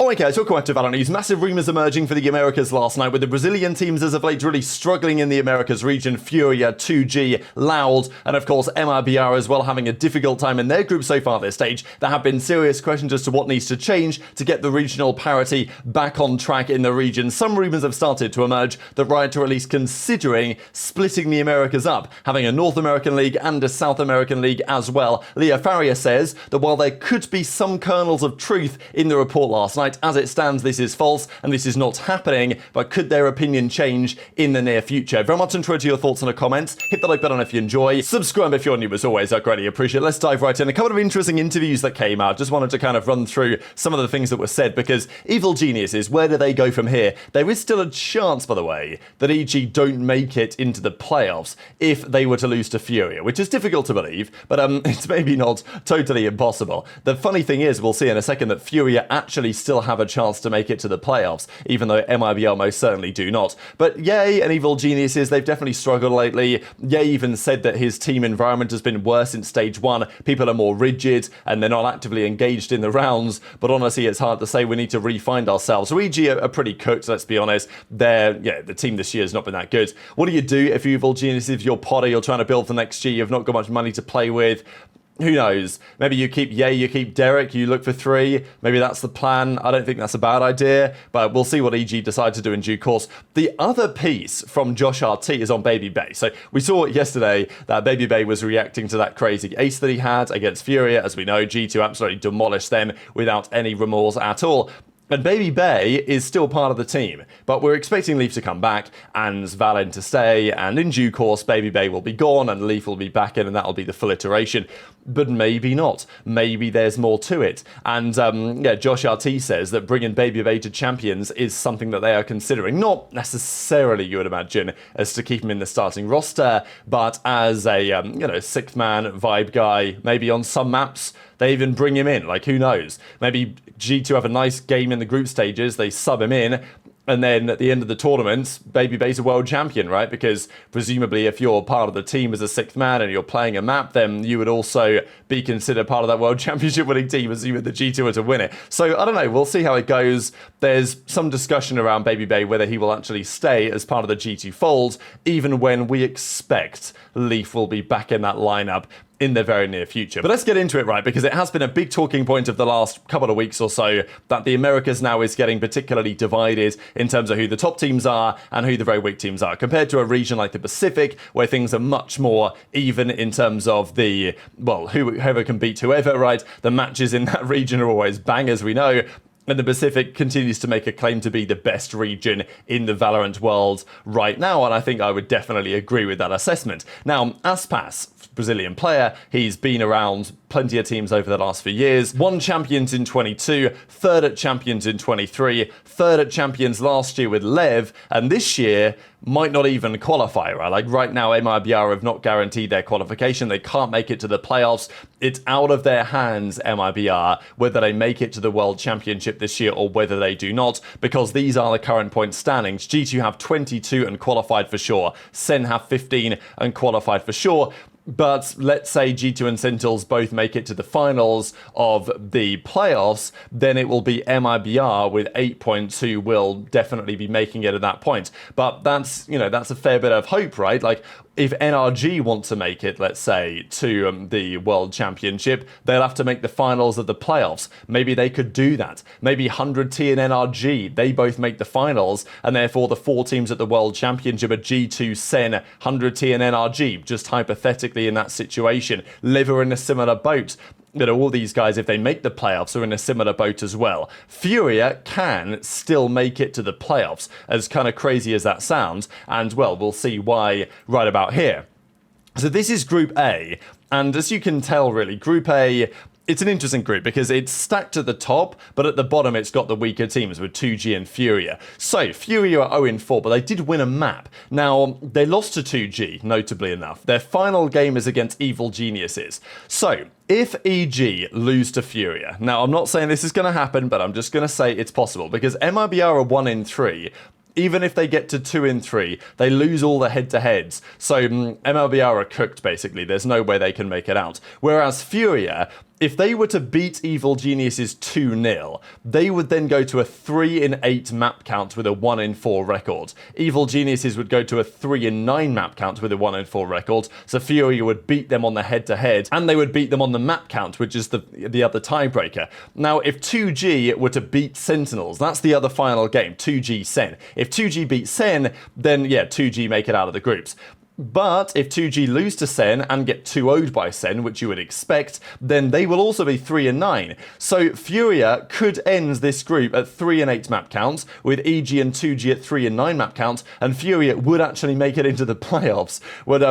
Alright guys, welcome back to VALORANT News. Massive rumours emerging for the Americas last night, with the Brazilian teams as of late really struggling in the Americas region. FURIA, 2G, Loud, and of course MRBR as well, having a difficult time in their group so far at this stage. There have been serious questions as to what needs to change to get the regional parity back on track in the region. Some rumours have started to emerge that Riot are at least considering splitting the Americas up, having a North American League and a South American League as well. FURIA says that while there could be some kernels of truth in the report last night, as it stands, this is false and this is not happening, but could their opinion change in the near future? Very much enjoy your thoughts in the comments. Hit the like button if you enjoy. Subscribe if you're new as always, I greatly appreciate it. Let's dive right in. A couple of interesting interviews that came out. Just wanted to kind of run through some of the things that were said, because evil geniuses, where do they go from here? There is still a chance, by the way, that EG don't make it into the playoffs if they were to lose to FURIA, which is difficult to believe, but it's maybe not totally impossible. The funny thing is, we'll see in a second, that FURIA actually still have a chance to make it to the playoffs, even though MIBR most certainly do not. But Ye and Evil Geniuses, they've definitely struggled lately. Ye even said that his team environment has been worse in stage 1. People are more rigid and they're not actively engaged in the rounds, but honestly it's hard to say. We need to re-find ourselves. So EG are pretty cooked, let's be honest. The team this year has not been that good. What do you do if you're Evil Geniuses, you're Potter, you're trying to build for next year, you've not got much money to play with? Who knows? Maybe you keep Ye, you keep Derek, you look for 3. Maybe that's the plan. I don't think that's a bad idea, but we'll see what EG decide to do in due course. The other piece from Josh RT is on Baby Bay. So we saw yesterday that Baby Bay was reacting to that crazy ace that he had against FURIA. As we know, G2 absolutely demolished them without any remorse at all. And Baby Bay is still part of the team, but we're expecting Leaf to come back and Valen to stay, and in due course Baby Bay will be gone and Leaf will be back in, and that'll be the full iteration. But maybe not. Maybe there's more to it. And Josh RT says that bringing Baby Bay to Champions is something that they are considering. Not necessarily, you would imagine, as to keep him in the starting roster, but as a sixth man vibe guy. Maybe on some maps they even bring him in. Like, who knows? Maybe G2 have a nice game in the group stages, they sub him in, and then at the end of the tournament, Baby Bay's a world champion, right? Because presumably if you're part of the team as a sixth man and you're playing a map, then you would also be considered part of that world championship winning team, assuming the G2 are to win it. So I don't know, we'll see how it goes. There's some discussion around Baby Bay whether he will actually stay as part of the G2 fold, even when we expect Leaf will be back in that lineup in the very near future. But let's get into it, right? Because it has been a big talking point of the last couple of weeks or so that the Americas now is getting particularly divided in terms of who the top teams are and who the very weak teams are, compared to a region like the Pacific, where things are much more even in terms of the, well, whoever can beat whoever, right? The matches in that region are always bangers, we know. And the Pacific continues to make a claim to be the best region in the Valorant world right now, and I think I would definitely agree with that assessment. Now, Aspas, Brazilian player, he's been around plenty of teams over the last few years. Won Champions in 22, third at Champions in 23, third at Champions last year with Lev, and this year might not even qualify, right? Like right now, MIBR have not guaranteed their qualification. They can't make it to the playoffs. It's out of their hands, MIBR, whether they make it to the World Championship this year or whether they do not, because these are the current point standings. G2 have 22 and qualified for sure. Sen have 15 and qualified for sure. But let's say G2 and Sentinels both make it to the finals of the playoffs, then it will be MIBR with 8.2 will definitely be making it at that point. But that's a fair bit of hope, right? Like, if NRG want to make it, let's say, to the World Championship, they'll have to make the finals of the playoffs. Maybe they could do that. Maybe 100T and NRG, they both make the finals, and therefore the 4 teams at the World Championship are G2, Sen, 100T and NRG, just hypothetically in that situation. Live are in a similar boat. All these guys, if they make the playoffs, are in a similar boat as well. FURIA can still make it to the playoffs, as kind of crazy as that sounds, and well, we'll see why right about here. So this is Group A, and as you can tell, really, Group A, it's an interesting group because it's stacked at the top, but at the bottom it's got the weaker teams with 2G and FURIA. So, FURIA are 0-4, but they did win a map. Now, they lost to 2G, notably enough. Their final game is against Evil Geniuses. So, if EG lose to FURIA, now I'm not saying this is going to happen, but I'm just going to say it's possible, because MIBR are 1-3. Even if they get to 2-3, they lose all the head-to-heads. So MLBR are cooked, basically. There's no way they can make it out. Whereas FURIA, if they were to beat Evil Geniuses 2-0, they would then go to a 3-8 map count with a 1-4 record. Evil Geniuses would go to a 3-9 map count with a 1-4 record, so Furia would beat them on the head-to-head, and they would beat them on the map count, which is the other tiebreaker. Now, if 2G were to beat Sentinels, that's the other final game, 2G Sen. If 2G beat Sen, then yeah, 2G make it out of the groups. But if 2G lose to Sen and get 2-0'd by Sen, which you would expect, then they will also be 3-9. So Furia could end this group at 3-8 map counts, with EG and 2G at 3-9 map counts, and Furia would actually make it into the playoffs. Would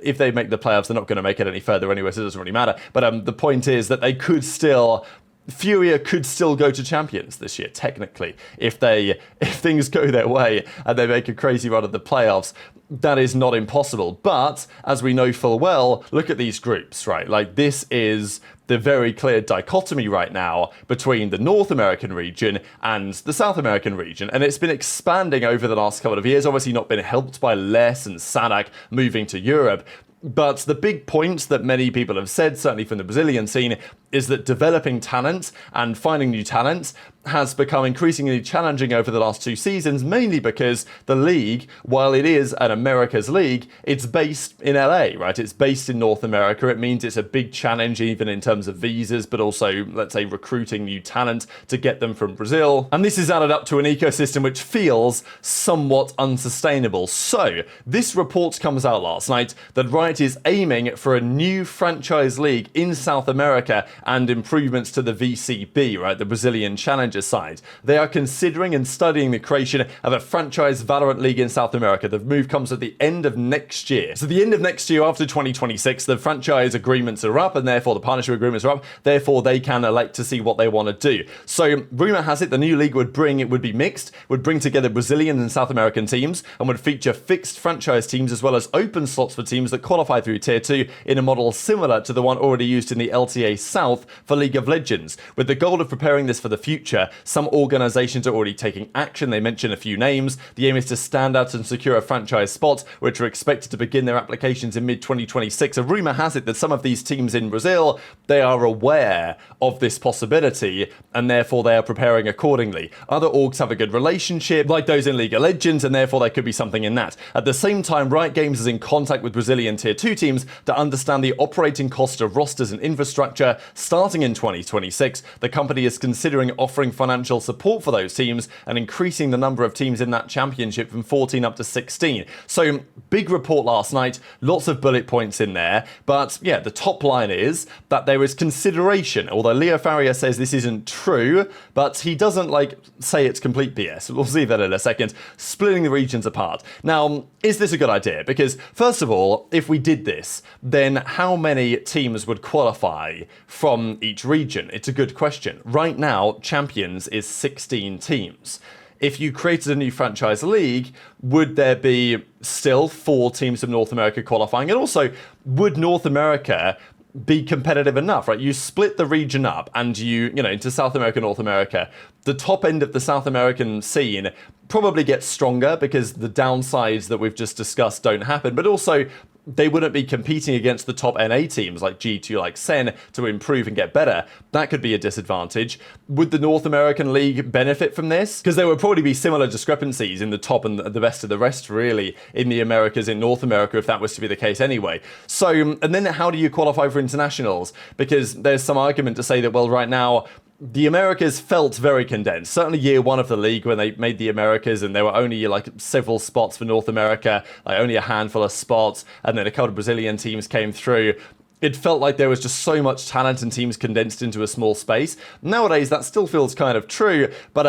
if they make the playoffs, they're not going to make it any further anyway, so it doesn't really matter. But the point is that they could still. Furia could still go to champions this year, technically, if things go their way and they make a crazy run of the playoffs. That is not impossible. But as we know full well, look at these groups, right? Like, this is the very clear dichotomy right now between the North American region and the South American region, and it's been expanding over the last couple of years, obviously not been helped by Les and Sadak moving to Europe. But the big point that many people have said, certainly from the Brazilian scene, is that developing talent and finding new talent has become increasingly challenging over the last 2 seasons, mainly because the league, while it is an America's league, it's based in LA, right? It's based in North America. It means it's a big challenge even in terms of visas, but also, let's say, recruiting new talent to get them from Brazil. And this is added up to an ecosystem which feels somewhat unsustainable. So this report comes out last night that Riot is aiming for a new franchise league in South America and improvements to the VCB, right, the Brazilian Challenger side. They are considering and studying the creation of a franchise VALORANT league in South America. The move comes at the end of next year. So the end of next year, after 2026, the franchise agreements are up, and therefore the partnership agreements are up. Therefore, they can elect to see what they want to do. So rumor has it the new league would be mixed, would bring together Brazilian and South American teams, and would feature fixed franchise teams as well as open slots for teams that qualify through Tier 2 in a model similar to the one already used in the LTA South for League of Legends. With the goal of preparing this for the future, some organizations are already taking action. They mention a few names. The aim is to stand out and secure a franchise spot, which are expected to begin their applications in mid-2026. A rumor has it that some of these teams in Brazil, they are aware of this possibility, and therefore they are preparing accordingly. Other orgs have a good relationship, like those in League of Legends, and therefore there could be something in that. At the same time, Riot Games is in contact with Brazilian Tier 2 teams to understand the operating cost of rosters and infrastructure. Starting in 2026, the company is considering offering financial support for those teams and increasing the number of teams in that championship from 14 up to 16. So, big report last night, lots of bullet points in there, but yeah, the top line is that there is consideration, although Leo Faria says this isn't true, but he doesn't say it's complete BS. We'll see that in a second. Splitting the regions apart. Now, is this a good idea? Because first of all, if we did this, then how many teams would qualify from each region? It's a good question. Right now, Champions is 16 teams. If you created a new franchise league, would there be still 4 teams from North America qualifying? And also, would North America be competitive enough, right? You split the region up and into South America, North America. The top end of the South American scene probably gets stronger because the downsides that we've just discussed don't happen, but also they wouldn't be competing against the top NA teams like G2, like Sen, to improve and get better. That could be a disadvantage. Would the North American League benefit from this? Because there would probably be similar discrepancies in the top and the best of the rest, really, in the Americas, in North America, if that was to be the case anyway. So, and then how do you qualify for internationals? Because there's some argument to say that, well, right now, the Americas felt very condensed. Certainly year one of the league when they made the Americas and there were only several spots for North America, only a handful of spots, and then a couple of Brazilian teams came through. It felt like there was just so much talent and teams condensed into a small space. Nowadays, that still feels kind of true, but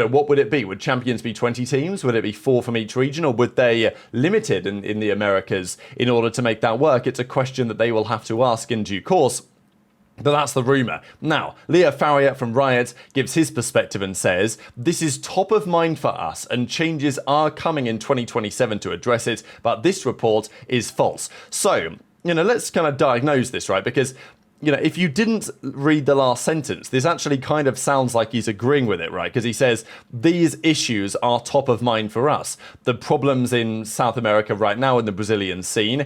what would it be? Would Champions be 20 teams? Would it be 4 from each region, or would they limit it in the Americas in order to make that work? It's a question that they will have to ask in due course. But that's the rumour. Now, Leo Faria from Riot gives his perspective and says, this is top of mind for us and changes are coming in 2027 to address it, but this report is false. So, let's kind of diagnose this, right? Because, if you didn't read the last sentence, this actually kind of sounds like he's agreeing with it, right? Because he says, these issues are top of mind for us. The problems in South America right now in the Brazilian scene,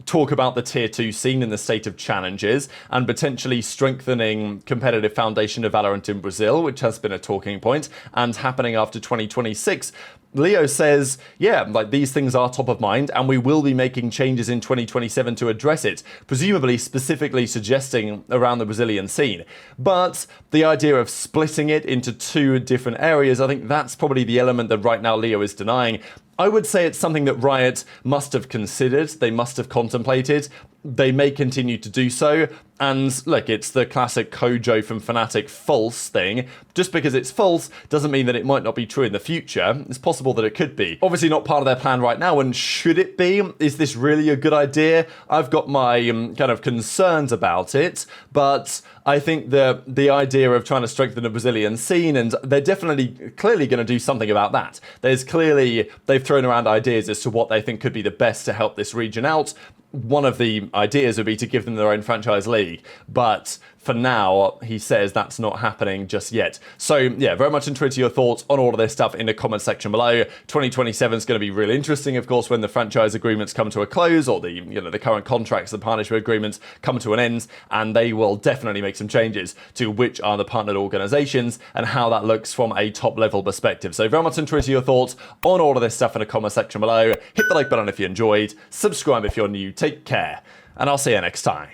talk about the tier 2 scene in the state of challenges and potentially strengthening competitive foundation of Valorant in Brazil, which has been a talking point, and happening after 2026. Leo says, yeah, like these things are top of mind and we will be making changes in 2027 to address it, presumably specifically suggesting around the Brazilian scene. But the idea of splitting it into two different areas, I think that's probably the element that right now Leo is denying. I would say it's something that Riot must have considered, they must have contemplated, they may continue to do so, and look, it's the classic Kojo from Fnatic false thing. Just because it's false doesn't mean that it might not be true in the future. It's possible that it could be. Obviously not part of their plan right now, and should it be? Is this really a good idea? I've got my kind of concerns about it, but I think the idea of trying to strengthen the Brazilian scene, and they're definitely clearly going to do something about that. There's clearly, they've thrown around ideas as to what they think could be the best to help this region out. One of the ideas would be to give them their own franchise league, but for now, he says that's not happening just yet. So yeah, very much interested in your thoughts on all of this stuff in the comment section below. 2027 is going to be really interesting, of course, when the franchise agreements come to a close, or the the current contracts, the partnership agreements come to an end, and they will definitely make some changes to which are the partnered organizations and how that looks from a top level perspective. So very much interested in your thoughts on all of this stuff in the comment section below. Hit the like button if you enjoyed, subscribe if you're new, take care, and I'll see you next time.